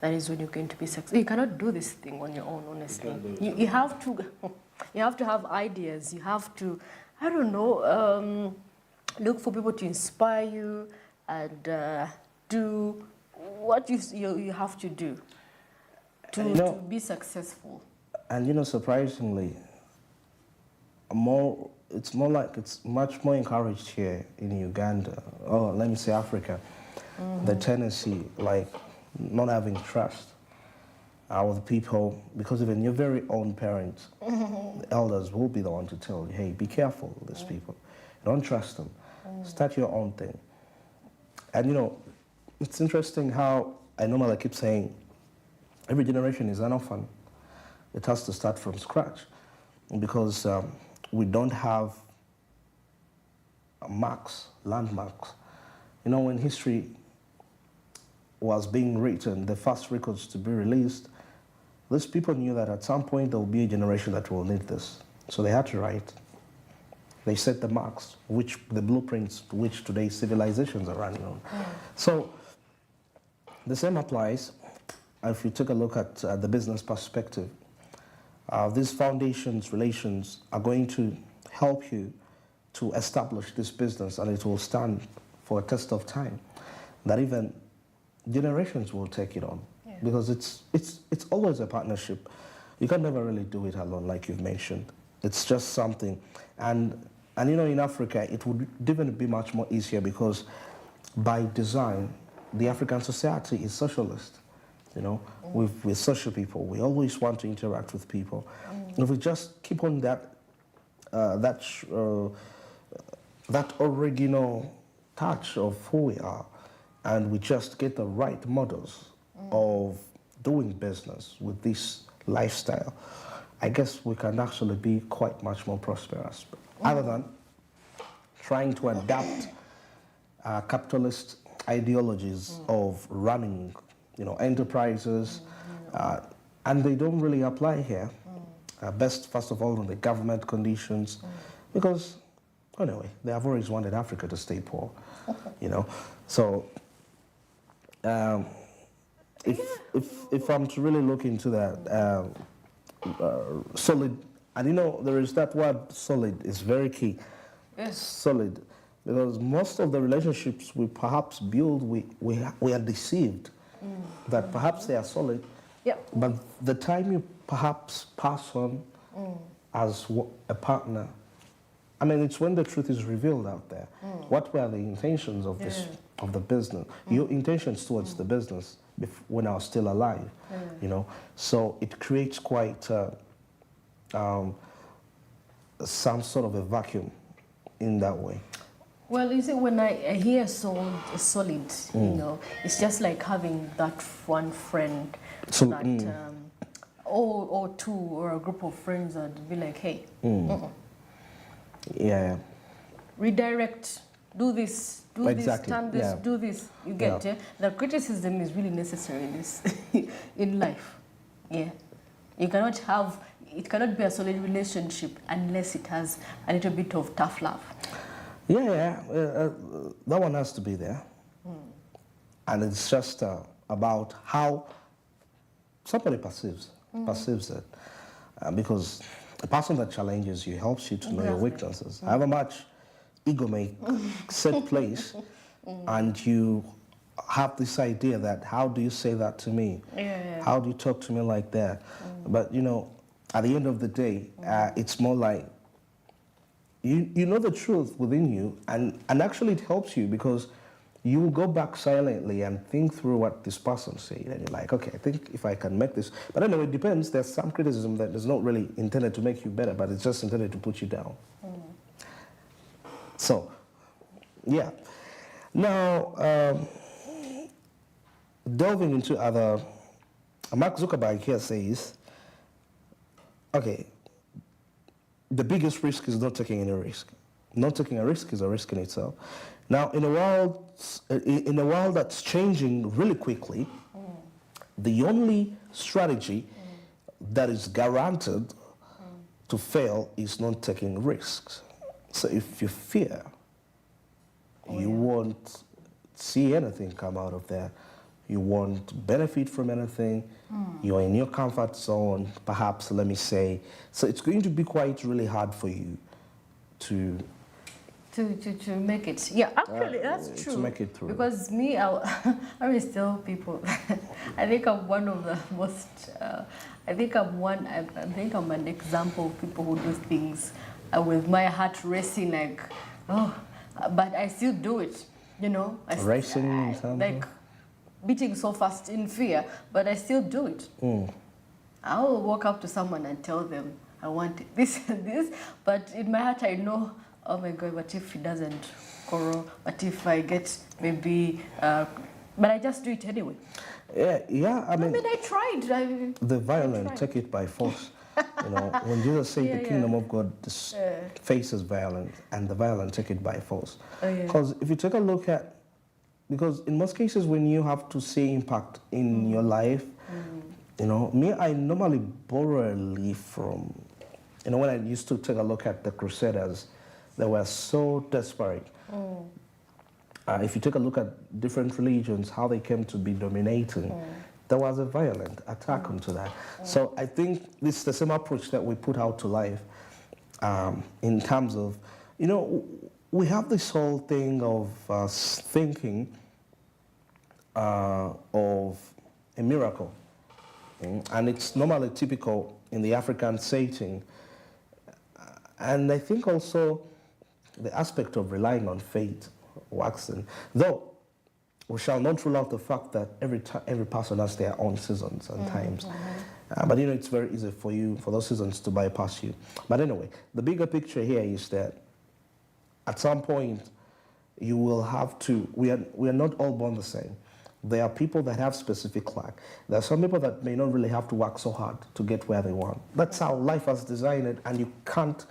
that is when you're going to be successful. You cannot do this thing on your own, honestly. You have to, you have to have ideas. You have to, I don't know, look for people to inspire you and do what you have to do to be successful. And you know, surprisingly, it's much more encouraged here in Uganda, or let me say Africa, the tendency, like not having trust with people, because even your very own parents, the elders will be the one to tell you, hey, be careful of these people. Don't trust them. Start your own thing. And you know, it's interesting how I normally keep saying every generation is an orphan. It has to start from scratch because we don't have landmarks. You know, when history was being written, the first records to be released, these people knew that at some point there will be a generation that will need this. So they had to write. They set the marks, the blueprints which today's civilizations are running on. So the same applies if you take a look at the business perspective. These foundations, relations are going to help you to establish this business, and it will stand for a test of time that even generations will take it on. Yeah. Because it's always a partnership. You can never really do it alone, like you've mentioned. It's just something. And you know, in Africa, it would even be much more easier because by design, the African society is socialist. You know, we're social people. We always want to interact with people. If we just keep on that original touch of who we are, and we just get the right models of doing business with this lifestyle, I guess we can actually be quite much more prosperous. Other than trying to adapt capitalist ideologies of running, you know, enterprises, and they don't really apply here. Best, first of all, on the government conditions, because anyway, they have always wanted Africa to stay poor, you know. So, if I'm to really look into that, solid, and you know, there is that word solid is very key. Yes. Solid, because most of the relationships we perhaps build, we are deceived that perhaps they are solid. Yep. But the time you perhaps pass on as a partner, I mean, it's when the truth is revealed out there. What were the intentions of this, of the business? Your intentions towards the business when I was still alive, you know? So it creates quite some sort of a vacuum in that way. Well, you see, when I hear solid, you know, it's just like having that one friend or two or a group of friends that be like, hey, yeah, redirect, do this, exactly. Turn this, do this. You get it? The criticism is really necessary in this in life. Yeah, you cannot have, it cannot be a solid relationship unless it has a little bit of tough love. Yeah, that one has to be there. And it's just about how somebody perceives it. Because a person that challenges you helps you to know your weaknesses. However much ego may set place, and you have this idea that, how do you say that to me? How do you talk to me like that? But, you know, at the end of the day, it's more like, you know the truth within you, and actually it helps you because you will go back silently and think through what this person said, and you're like, okay, I think if I can make this. But anyway, it depends. There's some criticism that is not really intended to make you better, but it's just intended to put you down. So, yeah. Now, delving into other, Mark Zuckerberg here says, okay, the biggest risk is not taking any risk. Not taking a risk is a risk in itself. Now, in a world that's changing really quickly, the only strategy that is guaranteed to fail is not taking risks. So if you fear, you won't see anything come out of there. you want to benefit from anything, you're in your comfort zone, perhaps, let me say. So it's going to be quite really hard for you to make it. Yeah, actually, that's true. to make it through. Because me, I always tell people, I think I'm one of the most, I think I'm an example of people who do things with my heart racing like, oh, but I still do it, you know. Racing, like beating so fast in fear, but I still do it. I will walk up to someone and tell them, I want this and this, but in my heart I know, oh my God, what if it doesn't grow? What if I get maybe, but I just do it anyway. Yeah, I mean I tried. the violent take it by force. You know, when Jesus said the kingdom of God faces violence, and the violent take it by force. Because if you take a look at, because in most cases when you have to see impact in your life, you know, me, I normally borrow a leaf from, you know, when I used to take a look at the Crusaders, they were so desperate. If you take a look at different religions, how they came to be dominating, there was a violent attack onto that. So I think this is the same approach that we put out to life in terms of, you know, we have this whole thing of thinking of a miracle. And it's normally typical in the African setting. And I think also the aspect of relying on fate works in. Though we shall not rule out the fact that every person has their own seasons and times. But you know, it's very easy for those seasons to bypass you. But anyway, the bigger picture here is that at some point you will have to, we are not all born the same. There are people that have specific luck. There are some people that may not really have to work so hard to get where they want. That's how life has designed it, and you can't,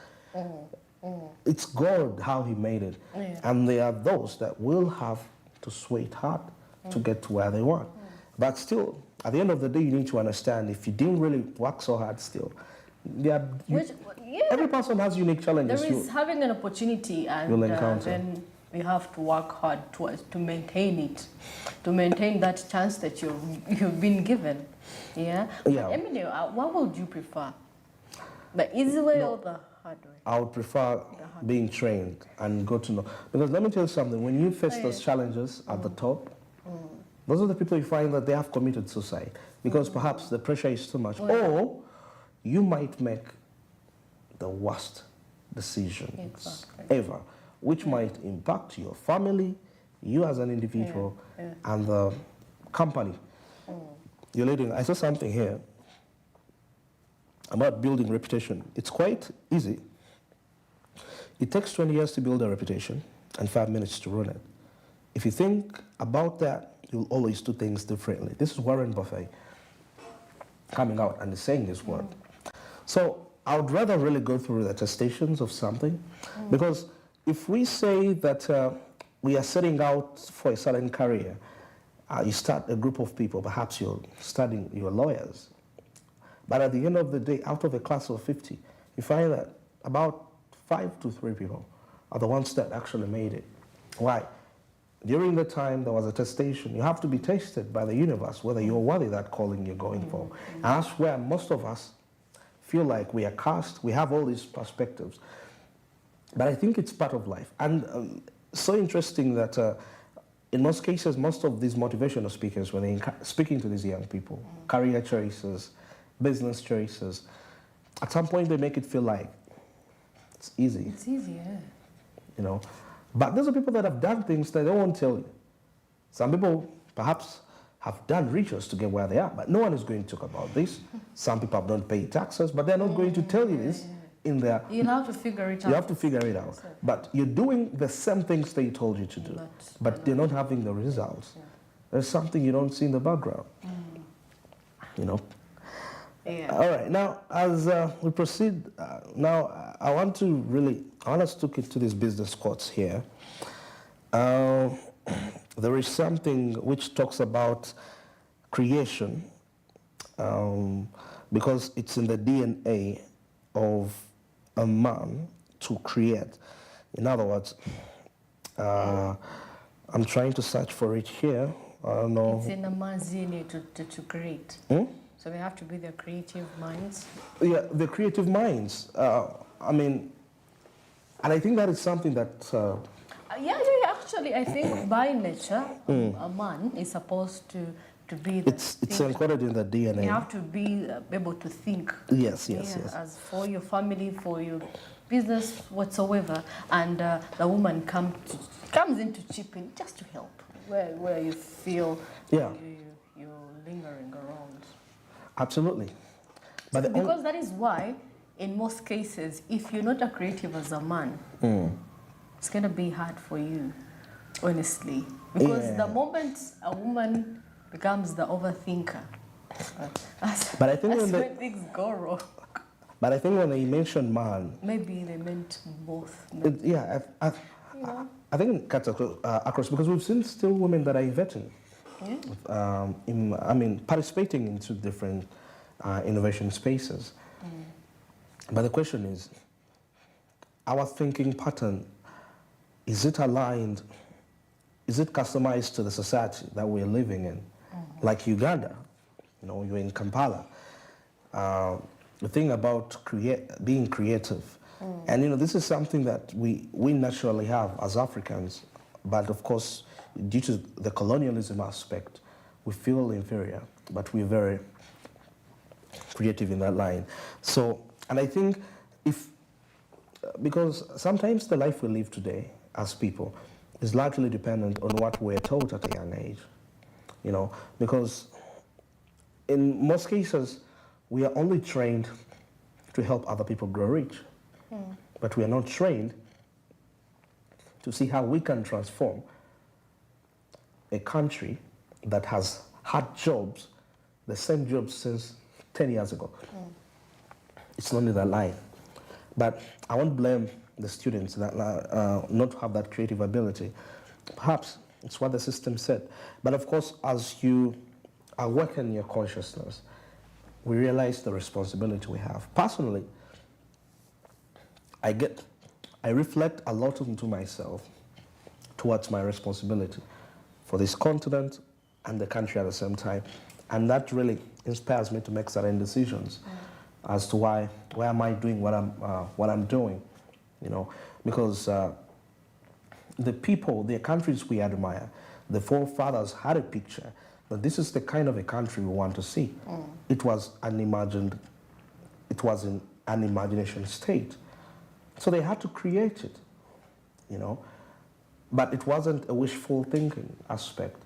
it's God how he made it. And there are those that will have to sweat hard to get to where they want. But still, at the end of the day, you need to understand, if you didn't really work so hard still, every person has unique challenges. There is having an opportunity, and you'll encounter. Then we have to work hard to maintain it, to maintain that chance that you've been given. Yeah. Emily, what would you prefer? The easy way or the hard way? I would prefer being trained and go to know. Because let me tell you something, when you face those challenges at the top, those are the people you find that they have committed suicide. Because perhaps the pressure is too much. Or you might make the worst decisions ever, which might impact your family, you as an individual, and the company you're leading. I saw something here about building reputation. It's quite easy. It takes 20 years to build a reputation and 5 minutes to run it. If you think about that, you'll always do things differently. This is Warren Buffett coming out and saying this word. So I would rather really go through the attestations of something, because if we say that we are setting out for a certain career, you start a group of people, perhaps you're lawyers, but at the end of the day, out of a class of 50, you find that about 5 to 3 people are the ones that actually made it. Why? During the time there was a testation. You have to be tested by the universe whether you're worthy of that calling you're going for. And that's where most of us feel like we are cast, we have all these perspectives. But I think it's part of life. And so interesting that in most cases, most of these motivational speakers, when they're speaking to these young people, career choices, business choices, at some point they make it feel like it's easy. It's easy, yeah. You know, but those are people that have done things that they won't tell you. Some people perhaps have done riches to get where they are, but no one is going to talk about this. Some people don't pay taxes, but they're not going to tell you this. In there, you'll have to figure it out. You have to figure it out. But you're doing the same things they told you to do, but you're not having the results. There's something you don't see in the background. You know? All right, now as we proceed, now I want us to look into these business quotes here. There is something which talks about creation, because it's in the DNA of a man to create. In other words, I'm trying to search for it here. I don't know. It's in a man's DNA to create. Hmm? So they have to be their creative minds. Yeah, the creative minds. I mean, and I think that is something that. Yeah. Actually, I think by nature, a man is supposed to be. It's encoded in the DNA. You have to be able to think. Yes. As for your family, for your business, whatsoever, and the woman comes in to chip in just to help where you feel you're lingering around. Absolutely. But because that is why, in most cases, if you're not a creative as a man, it's going to be hard for you, honestly. Because the moment a woman becomes the overthinker, but I think when things go wrong. But I think when they mentioned man, maybe they meant both. I think it cuts across because we've seen still women that are inventing. Participating into different innovation spaces. But the question is, our thinking pattern, is it aligned, is it customized to the society that we're living in? Like Uganda, you're in Kampala. The thing about being creative, and this is something that we naturally have as Africans, but of course, due to the colonialism aspect, we feel inferior, but we're very creative in that line. So, and I think because sometimes the life we live today as people is largely dependent on what we're taught at a young age, because in most cases, we are only trained to help other people grow rich, but we are not trained to see how we can transform a country that has had jobs, the same jobs since 10 years ago. It's only that line. But I won't blame the students that not have that creative ability. Perhaps it's what the system said. But of course, as you awaken your consciousness, we realize the responsibility we have. Personally, I reflect a lot into myself towards my responsibility for this continent and the country at the same time. And that really inspires me to make certain decisions as to why am I doing what I'm doing, because the countries we admire, the forefathers had a picture that this is the kind of a country we want to see. It was in an imagination state. So they had to create it, but it wasn't a wishful thinking aspect.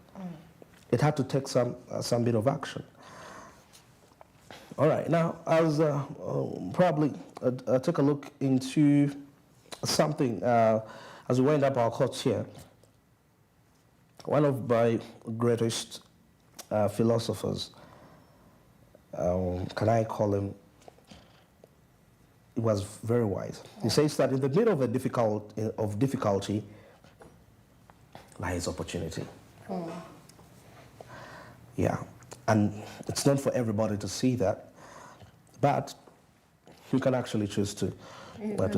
It had to take some bit of action. All right, now as probably take a look into something as we wind up our course here. One of my greatest philosophers, can I call him? He was very wise. He says that in the middle of difficulty lies opportunity. Yeah, and it's not for everybody to see that, but you can actually choose to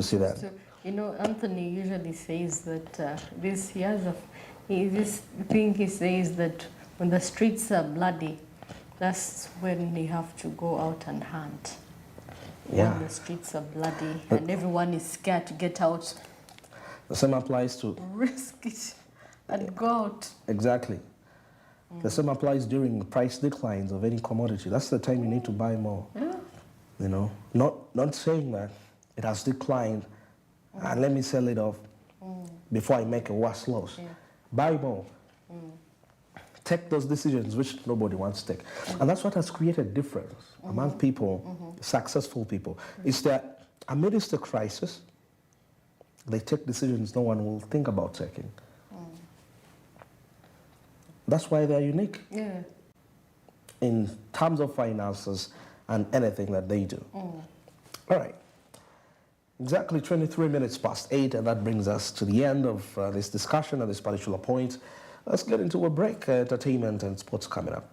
see that. Anthony usually says that he says that when the streets are bloody, that's when you have to go out and hunt. Yeah. When the streets are bloody and everyone is scared to get out. The same applies to risk it and go out. Exactly. The same applies during price declines of any commodity. That's the time you need to buy more. Yeah. Not saying that it has declined and let me sell it off before I make a worse loss. Yeah. Buy more. Take those decisions which nobody wants to take. And that's what has created difference among people, successful people, is that amidst the crisis, they take decisions no one will think about taking. That's why they're unique in terms of finances and anything that they do. All right. Exactly 23 minutes past 8, and that brings us to the end of this discussion at this particular point. Let's get into a break. Entertainment and sports coming up.